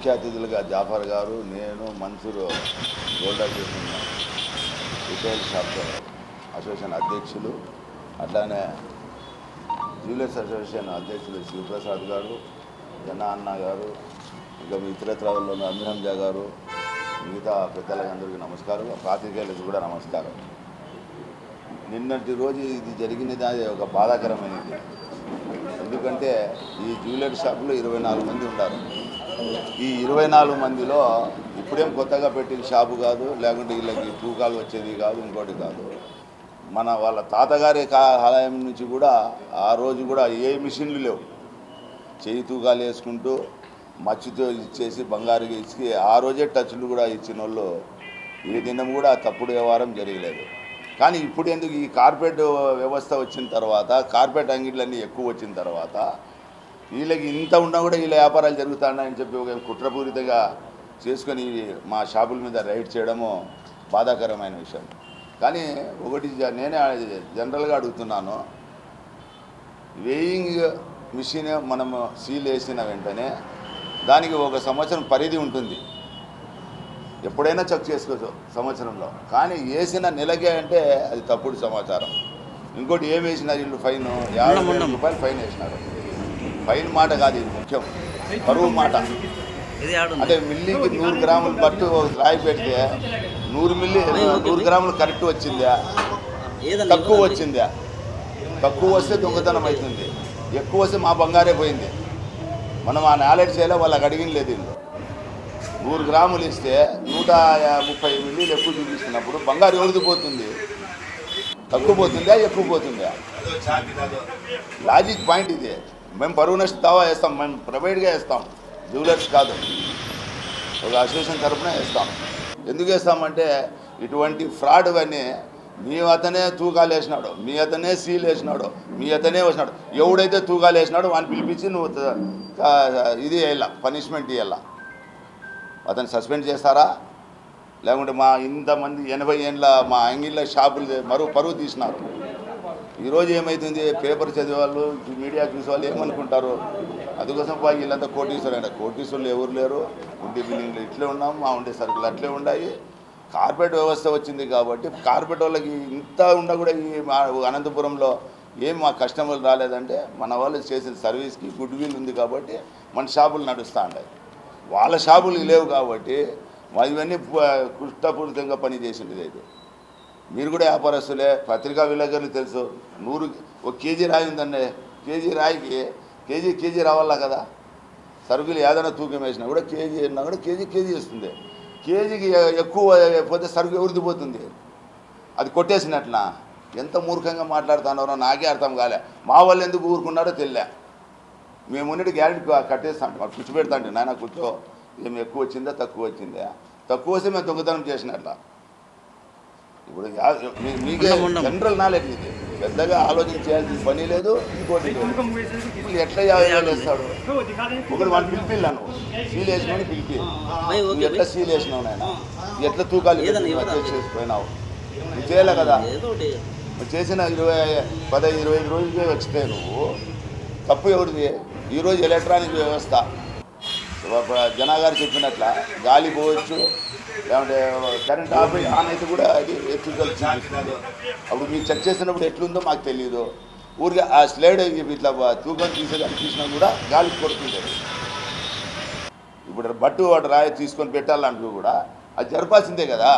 ముఖ్య అతిథులుగా జాఫర్ గారు, నేను, Mansoor gold retail shop association అధ్యక్షులు, అట్లానే జ్యువెలర్స్ అసోసియేషన్ అధ్యక్షులు శివప్రసాద్ గారు, జనా అన్న గారు, ఇంకా ఇతరత్రాల్లో అమిరంజా గారు, మిగతా పెద్దలందరికీ నమస్కారం, పాత్రికేయులకు కూడా నమస్కారం. నిన్నటి రోజు ఇది జరిగినది అది ఒక బాధాకరమైనది. ఎందుకంటే ఈ జ్యువెలరీ షాపులో 24 మంది ఉన్నారు. ఈ 24 మందిలో ఇప్పుడేం కొత్తగా పెట్టిన షాపు కాదు, లేకుంటే వీళ్ళకి తూకాలు వచ్చేది కాదు, ఇంకోటి కాదు. వాళ్ళ తాతగారి ఆలయం నుంచి కూడా ఆ రోజు కూడా ఏ మిషన్లు లేవు. చేయి తూకాలు వేసుకుంటూ మచ్చితో ఇచ్చేసి బంగారుగా ఇచ్చి ఆ రోజే టచ్లు కూడా ఇచ్చిన వాళ్ళు ఏ దినం కూడా తప్పుడు వ్యవహారం జరగలేదు. కానీ ఇప్పుడు ఎందుకు ఈ కార్పొరేట్ వ్యవస్థ వచ్చిన తర్వాత, కార్పొరేట్ అంగిళ్ళన్నీ ఎక్కువ వచ్చిన తర్వాత వీళ్ళకి ఇంత ఉన్నా కూడా వీళ్ళ వ్యాపారాలు జరుగుతున్నాయని చెప్పి ఒక కుట్రపూరితంగా చేసుకొని మా షాపుల మీద రైడ్ చేయడము బాధాకరమైన విషయం. కానీ ఒకటి నేనే జనరల్గా అడుగుతున్నాను, వేయింగ్ మిషన్ మనము సీల్ వేసిన వెంటనే దానికి 1 సంవత్సరం పరిధి ఉంటుంది, ఎప్పుడైనా చెక్ చేసుకోవచ్చు సంవత్సరంలో. కానీ వేసిన నెలకే అంటే అది తప్పుడు సమాచారం. ఇంకోటి ఏం వేసినారు వీళ్ళు, ఫైన్ 50,000 రూపాయలు ఫైన్ వేసినారు. ఫైన్ మాట కాదు, ఇది ముఖ్యం, బరువు మాట. అంటే మిల్లీకి 100 గ్రాములు బట్టు రాయి పెడితే 100 గ్రాములు కరెక్ట్ వచ్చిందా, తక్కువ వచ్చిందా? తక్కువ వస్తే దొంగతనం అవుతుంది, ఎక్కువ వస్తే మా బంగారే పోయింది. మనం ఆ నాలెడ్జ్ చేయాలి, వాళ్ళకి అడిగిన లేదు. 100 గ్రాములు ఇస్తే 130 మిల్లీలు ఎక్కువ చూపిస్తున్నప్పుడు బంగారు ఎవరిది పోతుంది? తక్కువ పోతుందా, ఎక్కువ పోతుందా? లాజిక్ పాయింట్ ఇది. మేము పరువు నష్ట దావా వేస్తాం, మేము ప్రైవేట్గా వేస్తాం, జ్యువెలర్స్ కాదు, ఒక అసోసియేషన్ తరఫున వేస్తాం. ఎందుకు వేస్తామంటే ఇటువంటి ఫ్రాడ్ అని మీ అతనే తూకాలు వేసినాడు, మీ అతనే సీల్ వేసినాడు, మీ అతనే వేసినాడు, ఎవడైతే తూకాలు వేసినాడో వాడిని పిలిపించి నువ్వు ఇది వేయాల, పనిష్మెంట్ ఇవ్వాల. అతను సస్పెండ్ చేస్తారా? లేకుంటే మా ఇంతమంది 80 ఏళ్ళ మా అంగిళ్ళ షాపులు పరువు తీసినారు. ఈరోజు ఏమవుతుంది, పేపర్ చదివేవాళ్ళు, మీడియా చూసేవాళ్ళు ఏమనుకుంటారు? అందుకోసం వీళ్ళంతా కోటీశ్వరులు ఎవరు లేరు. ఉండే బిల్డింగ్లు ఇట్లే ఉన్నాం, మా ఉండే సరుకులు అట్లే ఉన్నాయి. కార్పొరేట్ వ్యవస్థ వచ్చింది కాబట్టి కార్పొరేట్ వాళ్ళకి ఇంత ఉండ కూడా ఈ అనంతపురంలో ఏం మా కస్టమర్లు రాలేదంటే మన వాళ్ళు చేసిన సర్వీస్కి గుడ్ విల్ ఉంది కాబట్టి మన షాపులు నడుస్తూ ఉంటాయి. వాళ్ళ షాపులు లేవు కాబట్టి ఇవన్నీ కుష్టపూరితంగా పనిచేసింది. అయితే మీరు కూడా వ్యాపారస్తులే, పత్రికా విలేకరులు తెలుసు. 1 కేజీ రాయి ఉందండి, కేజీ రాయికి కేజీ రావాలా కదా. సరుకులు ఏదైనా తూకం వేసినా కూడా కేజీ అయినా కూడా కేజీ వస్తుంది. కేజీకి ఎక్కువ పోతే సరుకు ఎవరిది పోతుంది? అది కొట్టేసినట్లా. ఎంత మూర్ఖంగా మాట్లాడుతున్నారో నాకే అర్థం కాలే. మా వాళ్ళు ఎందుకు ఊరుకున్నారో తెలియలే. మేము ఉన్నట్టు గ్యారెంటీ కట్టేస్తాం, మాకు కూర్చోబెడతా అంటే నాయన కూర్చో, ఏమి ఎక్కువ వచ్చిందా తక్కువ వచ్చిందా, తక్కువ వస్తే మేము దొంగతనం చేసినట్లా. ఇప్పుడు మీకే జనరల్ నాలెడ్జ్ ఇది, పెద్దగా ఆలోచన చేయాల్సిన పని లేదు. ఇంకోటి ఇప్పుడు ఎట్లా 50,000 వేస్తాడు? ఒకటి వాళ్ళు పిలిపిల్లాను, సీల్ వేసినావు పిలిపి, నువ్వు ఎట్లా సీల్ వేసినావు నాయన, ఎట్లా తూకాలు చేసిపోయినావు, నువ్వు చేయలే కదా. నువ్వు చేసిన 15-20 రోజులకే వచ్చితే నువ్వు తప్పు ఎవరిది? ఈరోజు ఎలక్ట్రానిక్ వ్యవస్థ జనాగారు చెప్పినట్ల గాలి పోవచ్చు, లేకుంటే కరెంట్ ఆన్ అయితే కూడా అది ఎత్తుదల చూపిస్తుంది. అప్పుడు మీరు చెక్ చేసినప్పుడు ఎట్లుందో మాకు తెలియదు. ఊరికే ఆ స్లైడ్ ఇట్లా తూకం తీసినా కూడా గాలి కొడుతుంది. ఇప్పుడు బట్టు వాటి రాయి తీసుకొని పెట్టాలంటూ కూడా అది జరపాల్సిందే కదా.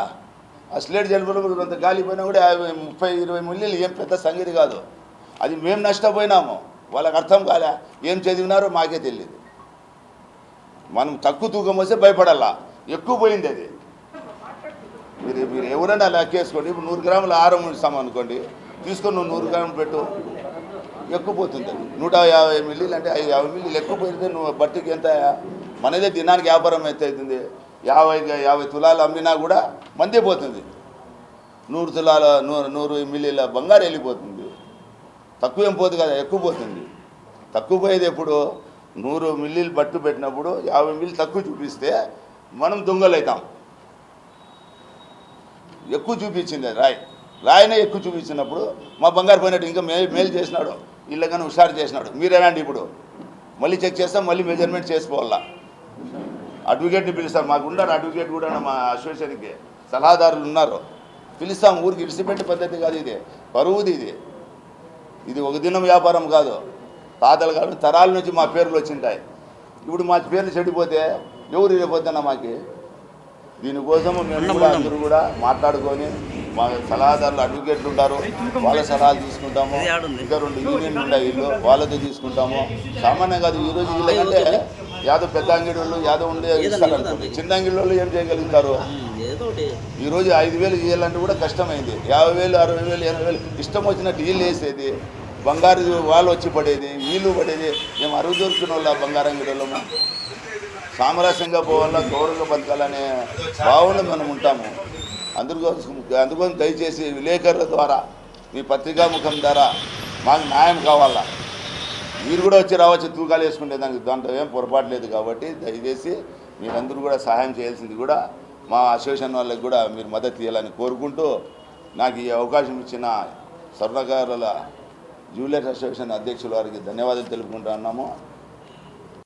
ఆ స్లైడ్ జరిపినప్పుడు కొంత గాలి పోయినా కూడా 30-20 మిల్లీలు ఏం పెద్ద సంగతి కాదు. అది మేము నష్టపోయినాము, వాళ్ళకి అర్థం కాలే. ఏం చదివినారో మాకే తెలియదు. మనం తక్కువ తూకం వస్తే భయపడాలా, ఎక్కువ పోయింది అది. మీరు ఎవరైనా లెక్కేసుకోండి. ఇప్పుడు 100 గ్రాముల ఆరం ఇస్తాం అనుకోండి, తీసుకొని నువ్వు 100 గ్రాములు పెట్టు, ఎక్కువ పోతుంది. 150 మిల్లీలు అంటే 50 మిల్లీలు ఎక్కువ పోయితే నువ్వు బట్టికి ఎంత? మనదే దినానికి వ్యాపారం ఎంత అవుతుంది? 50 తులాలు అమ్మినా కూడా మందే పోతుంది. 100 మిల్లీల బంగారు వెళ్ళిపోతుంది. తక్కువ ఏం పోతుంది కదా, ఎక్కువ పోతుంది. తక్కువ పోయేది ఎప్పుడు? 100 మిల్లీలు బట్టు పెట్టినప్పుడు 50 మిల్లీలు తక్కువ చూపిస్తే మనం దొంగలు అవుతాం. ఎక్కువ చూపించింది రాయినే ఎక్కువ చూపించినప్పుడు మా బంగారు పోయినట్టు ఇంకా మేలు చేసినాడు, ఇళ్ళగానే హుషారు చేసినాడు. మీరేనండి ఇప్పుడు మళ్ళీ చెక్ చేస్తాం, మళ్ళీ మెజర్మెంట్ చేసుకోవాలా. అడ్వకేట్ని పిలుస్తాం, మాకు ఉన్నారు అడ్వకేట్ కూడా మా అసోసియేషన్కి సలహాదారులు ఉన్నారు, పిలుస్తాం. ఊరికి ఇడిసిపెట్టే పద్ధతి కాదు ఇది, పరువుది ఇది ఒక దినం వ్యాపారం కాదు. తాతలు కాదు తరాల నుంచి మా పేర్లు వచ్చింటాయి. ఇప్పుడు మా పేర్లు చెడిపోతే ఎవరు ఇవ్వద్దన్న మాకి. దీనికోసము మేము కూడా అందరూ కూడా మాట్లాడుకొని మా సలహాదారులు అడ్వకేట్లు ఉంటారు, వాళ్ళ సలహాలు తీసుకుంటాము. ఇంకా 2 యూనియన్లు ఉన్నాయి, ఇల్లు వాళ్ళతో తీసుకుంటాము. సామాన్యం కాదు. ఈరోజు వీళ్ళకంటే యాదో పెద్ద అంగిడి వాళ్ళు యాదో ఉండే ఇస్తారనుకోండి, చిన్న అంగిడి వాళ్ళు ఏం చేయగలుగుతారు? ఈరోజు 5,000 ఇవ్వాలంటే కూడా కష్టమైంది. 50,000, 60,000, 80,000 ఇష్టం వచ్చినట్టు వీళ్ళు వేసేది, బంగారు వాళ్ళు వచ్చి పడేది, వీళ్ళు పడేది. మేము అరువు దొరుకుతున్న వాళ్ళ బంగారం గిడలము సామరస్యంగా పోవాలా, గౌరవంగా బతకాలనే భావనలో మనం ఉంటాము. అందుకోసం దయచేసి విలేకరుల ద్వారా, మీ పత్రికా ముఖం ద్వారా మాకు న్యాయం కావాలా. మీరు కూడా వచ్చి రావచ్చు, తూకాలు వేసుకుంటే దాంట్లో ఏం పొరపాటు లేదు. కాబట్టి దయచేసి మీరందరూ కూడా సహాయం చేయాల్సింది కూడా మా అసోసియేషన్ వాళ్ళకి కూడా మీరు మద్దతు ఇవ్వాలని కోరుకుంటూ, నాకు ఈ అవకాశం ఇచ్చిన స్వర్ణకారుల జ్యువెలర్స్ అసోసియేషన్ అధ్యక్షుల వారికి ధన్యవాదాలు తెలుపుకుంటూ ఉన్నాము.